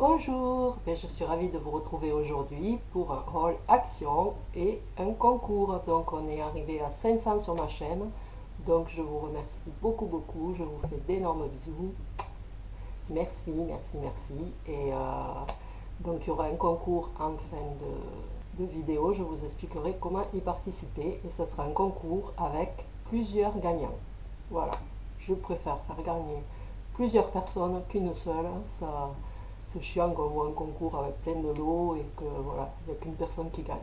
Bonjour, je suis ravie de vous retrouver aujourd'hui pour un haul action et un concours. Donc on est arrivé à 500 sur ma chaîne, donc je vous remercie beaucoup, je vous fais d'énormes bisous. Merci, merci, merci. Et donc il y aura un concours en fin de vidéo, je vous expliquerai comment y participer et ce sera un concours avec plusieurs gagnants. Voilà, je préfère faire gagner plusieurs personnes qu'une seule, ça c'est chiant qu'on voit un concours avec plein de lots et que voilà, il n'y a qu'une personne qui gagne.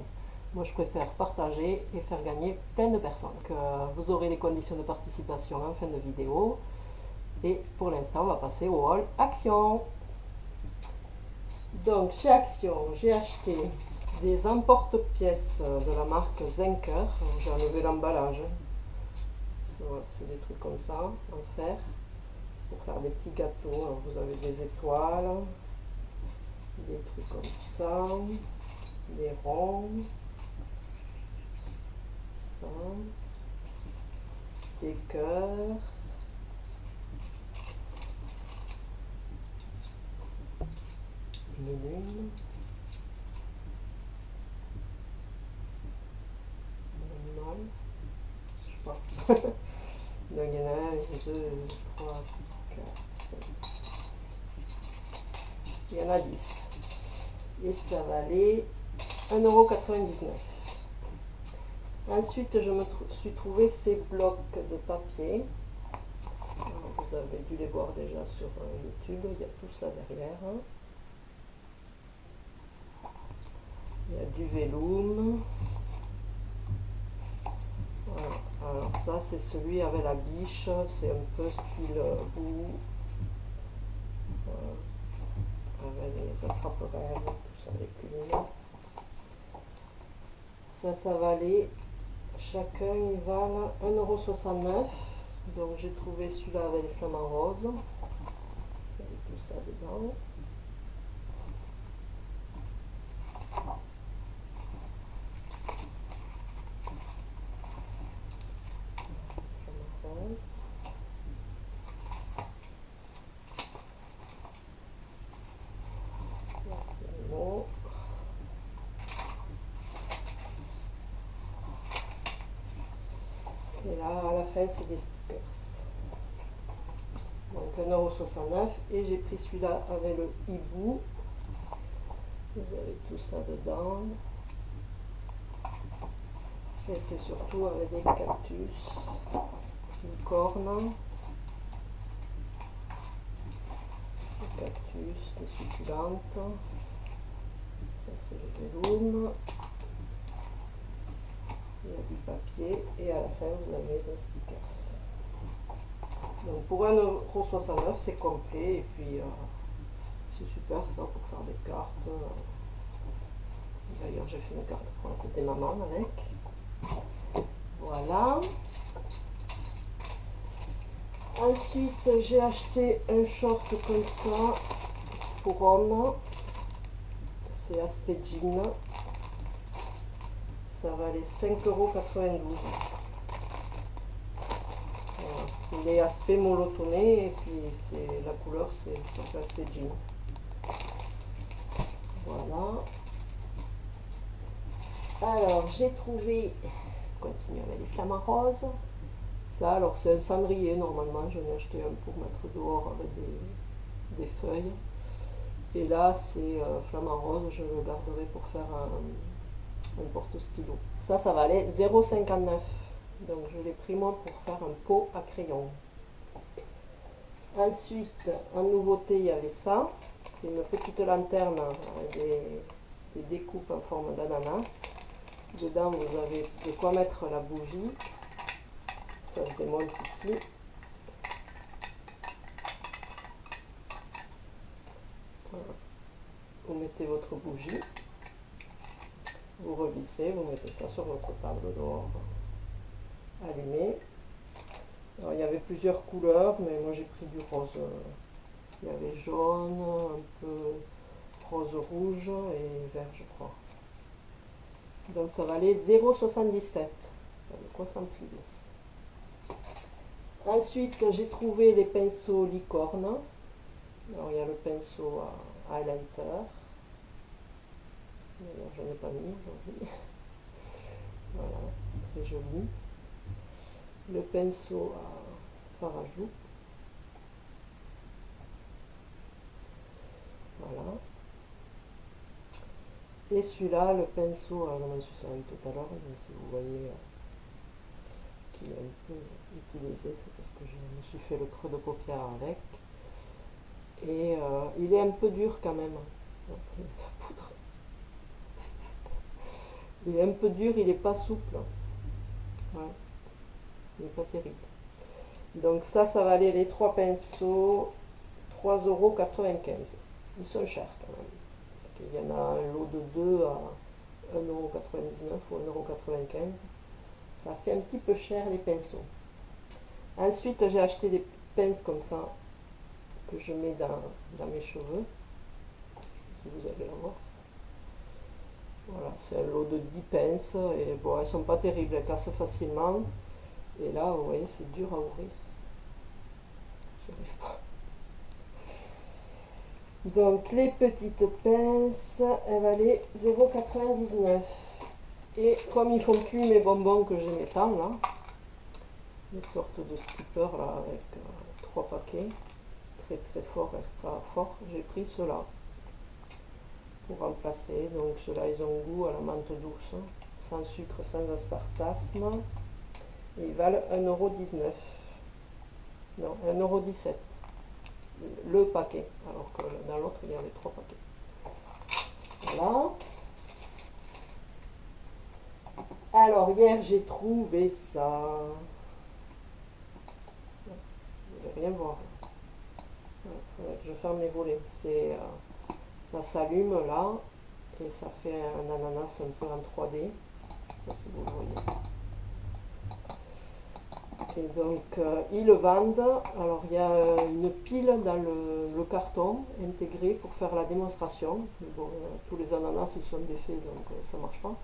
Moi, je préfère partager et faire gagner plein de personnes. Donc, vous aurez les conditions de participation en fin de vidéo. Et pour l'instant, on va passer au haul Action. Donc, chez Action, j'ai acheté des emporte-pièces de la marque Zenker. J'ai enlevé l'emballage. C'est des trucs comme ça, en fer, pour faire des petits gâteaux. Alors, vous avez des étoiles, des trucs comme ça, des ronds, ça, des cœurs, une lune, un animal, je sais pas. Donc il y en a 1, 2, 3, 4, 5. Il y en a 10. Et ça va aller 1,99 €. Ensuite, je me suis trouvé ces blocs de papier. Alors, vous avez dû les voir déjà sur YouTube, il y a tout ça derrière. Il y a du vélum. Voilà. Alors ça, c'est celui avec la biche, c'est un peu style boue. Avec les attrape-rêves, tout ça, les plumes. Ça va aller. Chacun, ils valent 1,69 €. Donc j'ai trouvé celui-là avec les flamants roses. Vous avez tout ça dedans. Flamants roses. Là, c'est le mot. Et là, à la fin, c'est des stickers. Donc 1,69 € et j'ai pris celui-là avec le hibou. Vous avez tout ça dedans. Et c'est surtout avec des cactus, licorne, des cactus, des succulentes. Ça c'est le vélum. Il y a du papier et à la fin vous avez les stickers. Donc pour 1,69 € c'est complet et puis c'est super ça pour faire des cartes. D'ailleurs j'ai fait une carte pour la fête des mamans avec. Voilà. Ensuite j'ai acheté un short comme ça pour homme. C'est aspect jean. Ça va aller 5,92 €. Voilà. Il est aspect molletonné et puis la couleur c'est aspect jean. Voilà. Alors j'ai trouvé, continue avec les flamants roses. Ça alors c'est un cendrier normalement, j'en ai acheté un pour mettre dehors avec des feuilles. Et là c'est flamant rose, je le garderai pour faire un porte-stylo. Ça va aller 0,59 €. Donc je l'ai pris moi pour faire un pot à crayon. Ensuite, en nouveauté, il y avait ça. C'est une petite lanterne avec des découpes en forme d'ananas. Dedans, vous avez de quoi mettre la bougie. Ça se démonte ici. Voilà. Vous mettez votre bougie. Vous revissez, vous mettez ça sur votre table dehors allumée. Alors il y avait plusieurs couleurs, mais moi j'ai pris du rose. Il y avait jaune, un peu rose rouge et vert je crois. Donc ça valait 0,77 €. Ça de quoi s'en priver. Ensuite j'ai trouvé les pinceaux licorne. Alors il y a le pinceau highlighter. D'ailleurs, je n'ai pas mis aujourd'hui. Voilà, très joli. Le pinceau à fard à joues. Voilà. Et celui-là, le pinceau, je m'en suis servi tout à l'heure, donc si vous voyez qu'il est un peu utilisé, c'est parce que je me suis fait le creux de paupière avec. Et il est un peu dur quand même. Il est un peu dur, il n'est pas souple. Voilà. Il n'est pas terrible. Donc ça va aller les trois pinceaux, 3,95 €. Ils sont chers quand même. Parce qu'il y en a un lot de 2 à 1,99 € ou 1,95 €. Ça fait un petit peu cher les pinceaux. Ensuite, j'ai acheté des petites pinces comme ça que je mets dans mes cheveux. Si vous allez la voir. Voilà, c'est un lot de 10 pinces et bon, elles sont pas terribles, elles cassent facilement. Et là, vous voyez, c'est dur à ouvrir. J'arrive pas. Donc les petites pinces, elles valaient 0,99 €. Et comme ils font plus mes bonbons que j'aimais tant là, une sorte de skipper là avec 3 paquets, très très fort, extra fort, j'ai pris ceux-là pour remplacer. Donc ceux-là ils ont goût à la menthe douce, sans sucre, sans aspartame. Et ils valent 1,19 €. Non, 1,17 € le paquet, alors que dans l'autre il y avait 3 paquets. Voilà. Alors hier j'ai trouvé ça. Vous ne rien voir. Je ferme les volets. Ça s'allume là et ça fait un ananas un peu en 3D. Je ne sais pas si vous le voyez. Et donc ils le vendent. Alors il y a une pile dans le carton intégré pour faire la démonstration. Mais bon, tous les ananas ils sont défaits donc ça marche pas.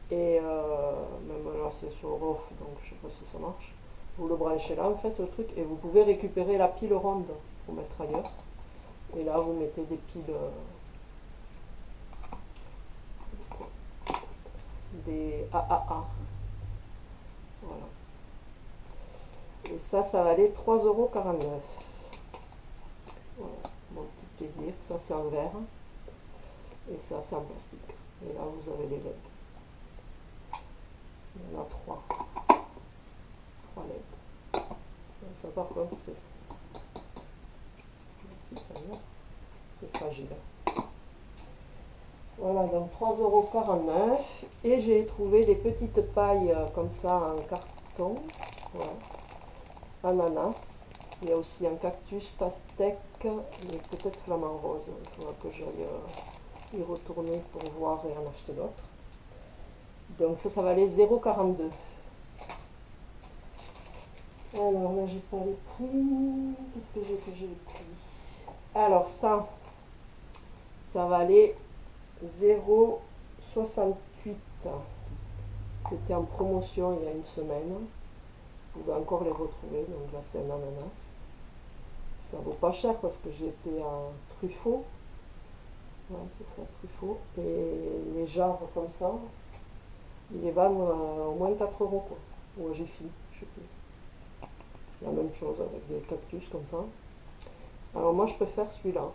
Et même là c'est sur off donc je sais pas si ça marche. Vous le branchez là en fait le truc et vous pouvez récupérer la pile ronde pour mettre ailleurs. Et là vous mettez des piles, des AAA. Voilà. Et ça valait 3,49 €. Voilà, mon petit plaisir. Ça c'est en verre et ça c'est en plastique. Et là vous avez les LED. Il y en a 3. 3 LED. Ça par contre c'est fragile. Voilà, donc 3,49 € et j'ai trouvé des petites pailles comme ça en carton. Voilà. Ananas. Il y a aussi un cactus, pastèque et peut-être flamant rose. Il faudra que j'aille y retourner pour voir et en acheter d'autres. Donc ça valait 0,42 €. Alors là, j'ai pas les prix. Qu'est-ce que j'ai pris? Alors ça valait 0,68 €. C'était en promotion il y a une semaine. Vous pouvez encore les retrouver. Donc là, c'est un ananas. Ça vaut pas cher parce que j'ai été à Truffaut. Voilà, c'est ça, Truffaut. Et les jarres comme ça, ils les vendent au moins 4 € quoi. Ou à Jiffy, je sais plus. La même chose avec des cactus comme ça. Alors moi je préfère celui-là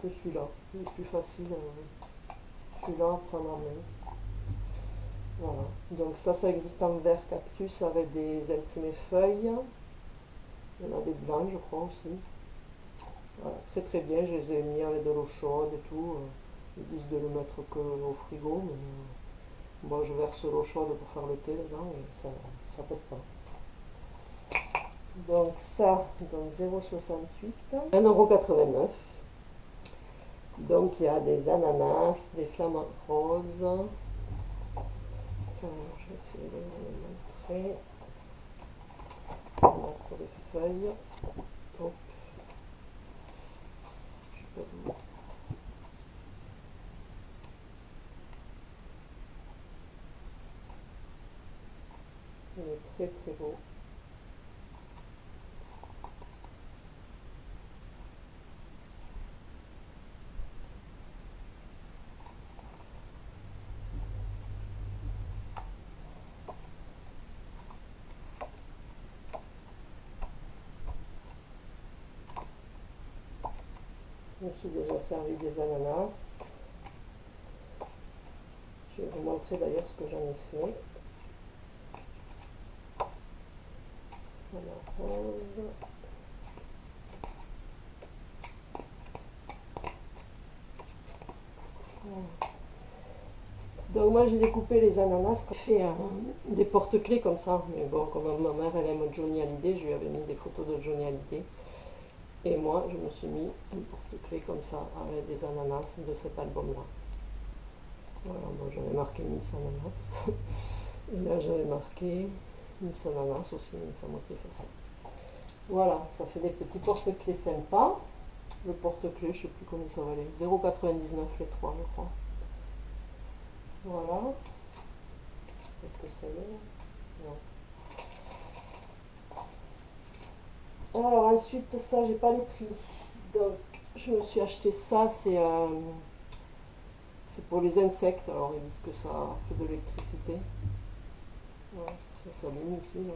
que celui-là. Il est plus facile celui-là à prendre en main. Voilà. Donc ça existe en vert cactus avec des imprimés feuilles. Il y en a des blancs je crois aussi. Voilà, très très bien, je les ai mis avec de l'eau chaude et tout. Ils disent de le mettre que au frigo, mais moi je verse l'eau chaude pour faire le thé dedans et ça pète pas. Donc ça, donc 0,68, 1,89 €. Donc il y a des ananas, des flamants roses. Alors, je vais essayer de vous le montrer. Là sur les feuilles. Hop. Je peux vous... Il est très très beau. Je me suis déjà servi des ananas. Je vais vous montrer d'ailleurs ce que j'en ai fait. Voilà, rose. Voilà. Donc moi j'ai découpé les ananas, j'ai fait des porte-clés comme ça. Mais bon, comme ma mère elle aime Johnny Hallyday, je lui avais mis des photos de Johnny Hallyday. Et moi je me suis mis une porte-clés comme ça avec des ananas de cet album-là. Voilà, bon j'avais marqué Miss Ananas. Et là j'avais marqué Miss Ananas aussi, Miss à moitié facile. Voilà, ça fait des petits porte-clés sympas. Le porte-clés, je ne sais plus combien ça valait, 0,99 les trois je crois. Voilà. Est-ce que ça y est? Non. Alors ensuite, ça, j'ai pas les prix. Donc, je me suis acheté ça, c'est pour les insectes. Alors, ils disent que ça fait de l'électricité. Ouais, ça s'allume ici. Là.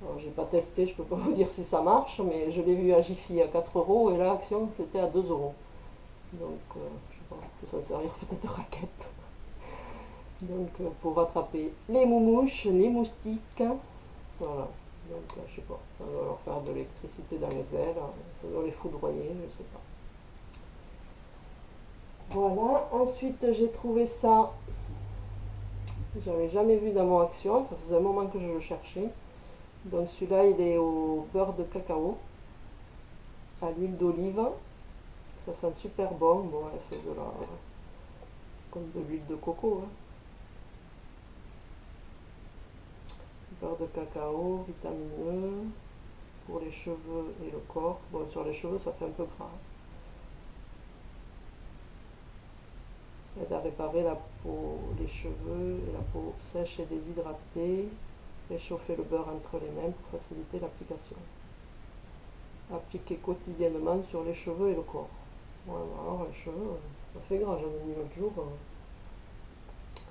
Alors, j'ai pas testé, je peux pas vous dire si ça marche, mais je l'ai vu à Jiffy à 4 € et là, Action, c'était à 2 €. Donc, je sais pas, je peux s'en servir peut-être de raquette. Donc pour rattraper les moumouches, les moustiques, voilà. Donc je sais pas, ça doit leur faire de l'électricité dans les ailes, ça doit les foudroyer, je sais pas. Voilà, ensuite j'ai trouvé ça, j'avais jamais vu dans mon Action, ça faisait un moment que je le cherchais. Donc celui-là il est au beurre de cacao, à l'huile d'olive, ça sent super bon, bon c'est de la, comme de l'huile de coco. Hein. Beurre de cacao, vitamine E, pour les cheveux et le corps. Bon, sur les cheveux, ça fait un peu gras. Ça aide à réparer la peau, les cheveux et la peau sèche et déshydratée. Réchauffer le beurre entre les mains pour faciliter l'application. Appliquer quotidiennement sur les cheveux et le corps. Voilà, alors les cheveux, ça fait gras. J'en ai mis l'autre jour.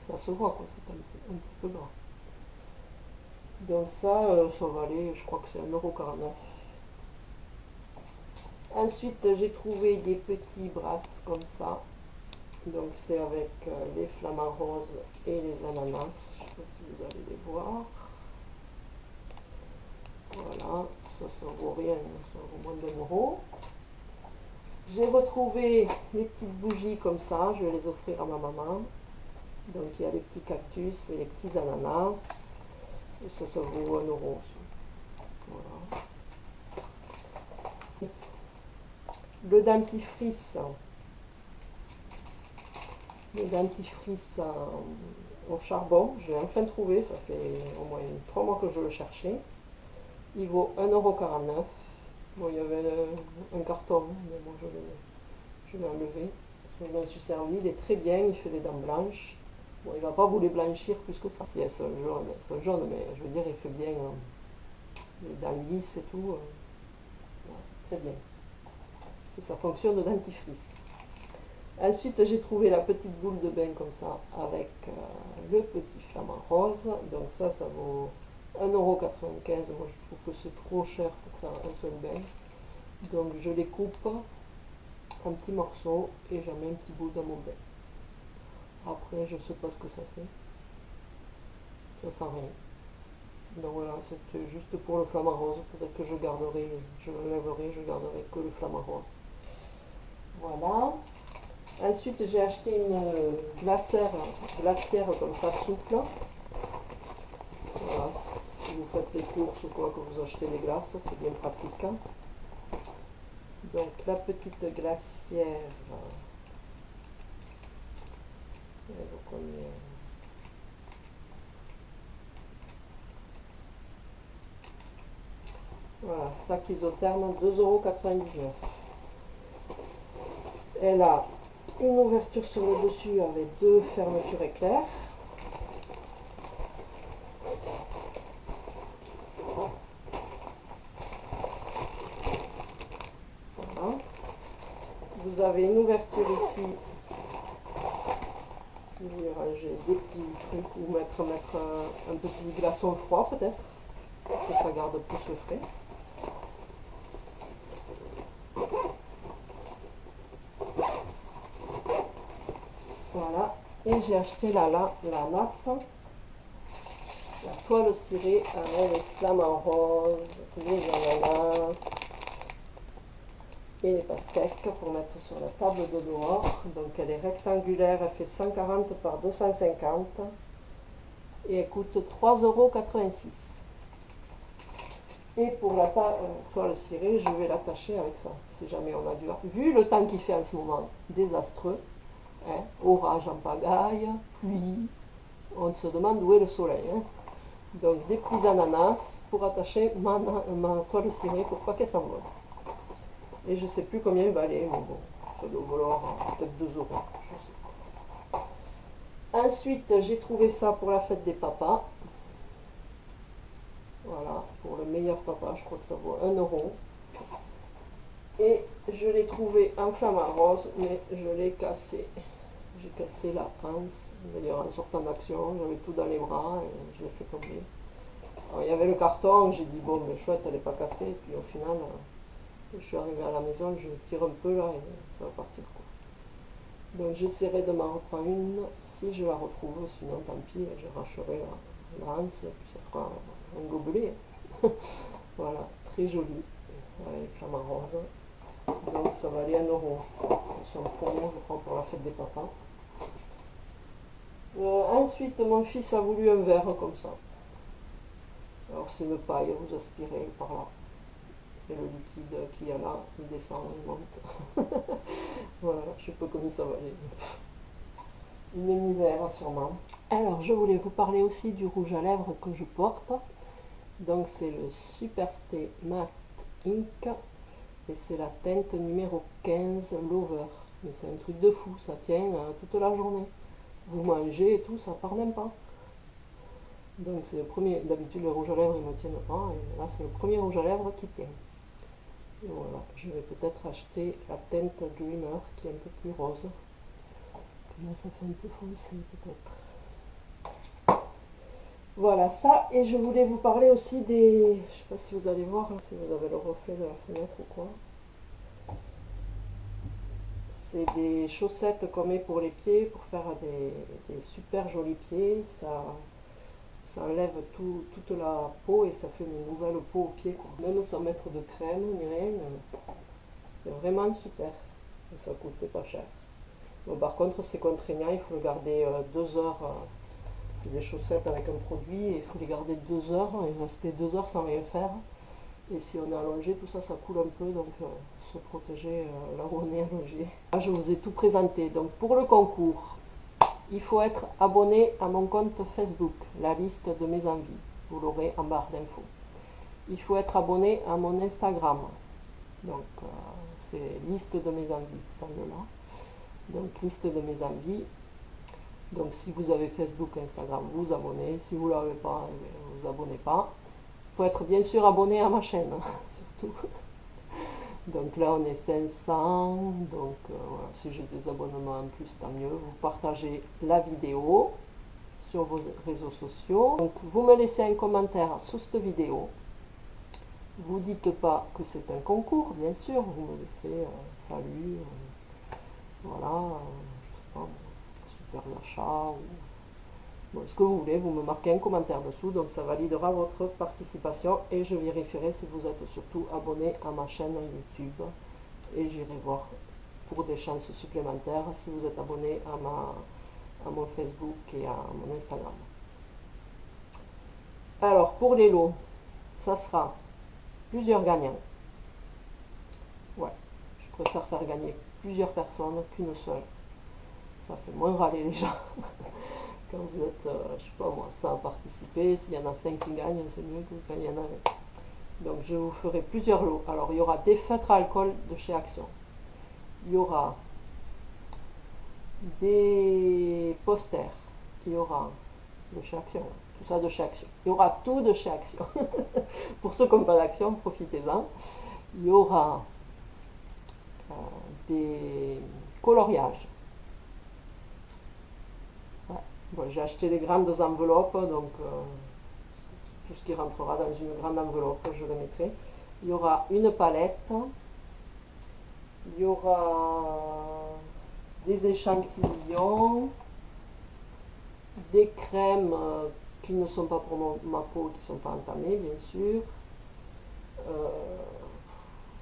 Ça se voit, quoi. C'est un petit peu gras. Donc ça, ça va aller, je crois que c'est 1,49 €. Ensuite, j'ai trouvé des petits brasses comme ça. Donc c'est avec les flamants roses et les ananas. Je ne sais pas si vous allez les voir. Voilà, ça vaut rien, ça vaut moins d'1 €. J'ai retrouvé les petites bougies comme ça, je vais les offrir à ma maman. Donc il y a les petits cactus et les petits ananas. Et ça vaut 1 € aussi. Voilà. Le dentifrice. Le dentifrice au charbon, j'ai enfin trouvé, ça fait au moins 3 mois que je le cherchais. Il vaut 1,49 €. Bon, il y avait un carton, mais moi je l'ai enlevé. Je m'en suis servi, il est très bien, il fait les dents blanches. Bon, il ne va pas vous les blanchir plus que ça. Si elles sont jaunes, mais je veux dire, il fait bien les dents lisses et tout. Ouais, très bien. Et ça fonctionne au dentifrice. Ensuite, j'ai trouvé la petite boule de bain comme ça avec le petit flamant rose. Donc ça vaut 1,95 €. Moi, je trouve que c'est trop cher pour faire un seul bain. Donc je les coupe en petits morceaux et j'en mets un petit bout dans mon bain. Après, je ne sais pas ce que ça fait. Ça sent rien. Donc voilà, c'était juste pour le flamant rose. Peut-être que je garderai, je l'enlèverai, je garderai que le flamant rose. Voilà. Ensuite, j'ai acheté une glacière comme ça, souple. Voilà. Si vous faites des courses ou quoi, que vous achetez des glaces, c'est bien pratique. Donc, la petite glacière, elle vaut combien? Voilà, sac isotherme, 2,99 €. Elle a une ouverture sur le dessus avec 2 fermetures éclairs. Voilà. Vous avez une ouverture ici. Si vous voulez ranger des petits trucs ou mettre un petit glaçon froid peut-être, pour que ça garde plus le frais. Voilà. Et j'ai acheté la nappe, la toile cirée avec les flamants roses, les ananas et les pastèques pour mettre sur la table de dehors. Donc elle est rectangulaire, elle fait 140 par 250 et elle coûte 3,86 €. Et pour la toile cirée, je vais l'attacher avec ça, si jamais on a dû. Vu le temps qu'il fait en ce moment, désastreux, hein, orage en pagaille, pluie, on se demande où est le soleil. Hein. Donc des petits ananas pour attacher ma toile cirée pour pas qu'elle s'envole. Et je sais plus combien il valait, mais bon, ça doit valoir peut-être 2 €. Je sais pas. Ensuite, j'ai trouvé ça pour la fête des papas. Voilà, pour le meilleur papa, je crois que ça vaut 1 €. Et je l'ai trouvé en flamant rose, mais je l'ai cassé. J'ai cassé la pince. D'ailleurs, en sortant d'action, j'avais tout dans les bras et je l'ai fait tomber. Alors, il y avait le carton, j'ai dit bon, mais chouette, elle n'est pas cassée. Et puis au final, je suis arrivée à la maison, je tire un peu là et ça va partir. Quoi. Donc j'essaierai de m'en reprendre une si je la retrouve, sinon tant pis, je racherai la hanse et puis ça fera un gobelet. Voilà, très joli, avec flamant rose. Donc ça va aller 1 €, je crois. C'est un promo, je crois, pour la fête des papas. Ensuite, mon fils a voulu un verre comme ça. Alors c'est une paille, vous aspirez par là. Et le liquide qu'il y a là, il descend, il monte. Voilà, je sais pas comment ça va aller. Une misère sûrement. Alors je voulais vous parler aussi du rouge à lèvres que je porte. Donc c'est le Superstay Matte Ink. Et c'est la teinte numéro 15 Lover. Mais c'est un truc de fou, ça tient toute la journée. Vous mangez et tout, ça part même pas. Donc c'est le premier, d'habitude les rouges à lèvres ils ne tiennent pas, et là c'est le premier rouge à lèvres qui tient. Et voilà, je vais peut-être acheter la teinte Dreamer qui est un peu plus rose. Là ça fait un peu foncé peut-être. Voilà ça, et je voulais vous parler aussi des, je sais pas si vous allez voir, si vous avez le reflet de la fenêtre ou quoi. C'est des chaussettes qu'on met pour les pieds, pour faire des super jolis pieds. Ça enlève toute la peau et ça fait une nouvelle peau aux pieds, quoi. Même sans mettre de crème ni rien. C'est vraiment super. Et ça coûte pas cher. Bon, par contre, c'est contraignant, il faut le garder 2 heures. C'est des chaussettes avec un produit et il faut les garder 2 heures et rester 2 heures sans rien faire. Et si on est allongé, tout ça, ça coule un peu, donc se protéger là où on est allongé. Là, je vous ai tout présenté. Donc pour le concours, il faut être abonné à mon compte Facebook, la liste de mes envies. Vous l'aurez en barre d'infos. Il faut être abonné à mon Instagram. Donc c'est liste de mes envies, celle-là. Donc liste de mes envies. Donc si vous avez Facebook, Instagram, vous abonnez. Si vous ne l'avez pas, vous abonnez pas. Il faut être bien sûr abonné à ma chaîne, surtout. Donc là on est 500, donc voilà, si j'ai des abonnements en plus tant mieux. Vous partagez la vidéo sur vos réseaux sociaux. Donc vous me laissez un commentaire sous cette vidéo. Vous dites pas que c'est un concours, bien sûr, vous me laissez salut, voilà, je sais pas, super achat ou bon, ce que vous voulez, vous me marquez un commentaire dessous, donc ça validera votre participation et je vérifierai si vous êtes surtout abonné à ma chaîne YouTube et j'irai voir pour des chances supplémentaires si vous êtes abonné à mon Facebook et à mon Instagram. Alors pour les lots, ça sera plusieurs gagnants. Ouais, je préfère faire gagner plusieurs personnes qu'une seule. Ça fait moins râler les gens. Quand vous êtes, je sais pas moi, 100 à participer, s'il y en a 5 qui gagnent, c'est mieux que quand il y en a 20. Donc je vous ferai plusieurs lots. Alors il y aura des feutres à alcool de chez Action. Il y aura des posters. Il y aura de chez Action. Tout ça de chez Action. Il y aura tout de chez Action. Pour ceux qui n'ont pas d'Action, profitez-en. Il y aura des coloriages. Ouais. Bon, j'ai acheté les grandes enveloppes, donc tout ce qui rentrera dans une grande enveloppe, je le mettrai. Il y aura une palette. Il y aura des échantillons, des crèmes qui ne sont pas pour ma peau, qui ne sont pas entamées, bien sûr.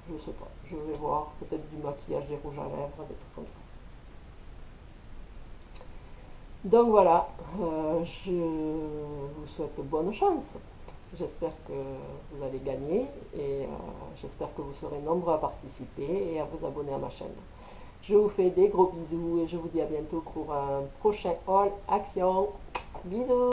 Je sais pas, je vais voir, peut-être du maquillage, des rouges à lèvres, des trucs comme ça. Donc voilà, je vous souhaite bonne chance. J'espère que vous allez gagner et j'espère que vous serez nombreux à participer et à vous abonner à ma chaîne. Je vous fais des gros bisous et je vous dis à bientôt pour un prochain haul action. Bisous!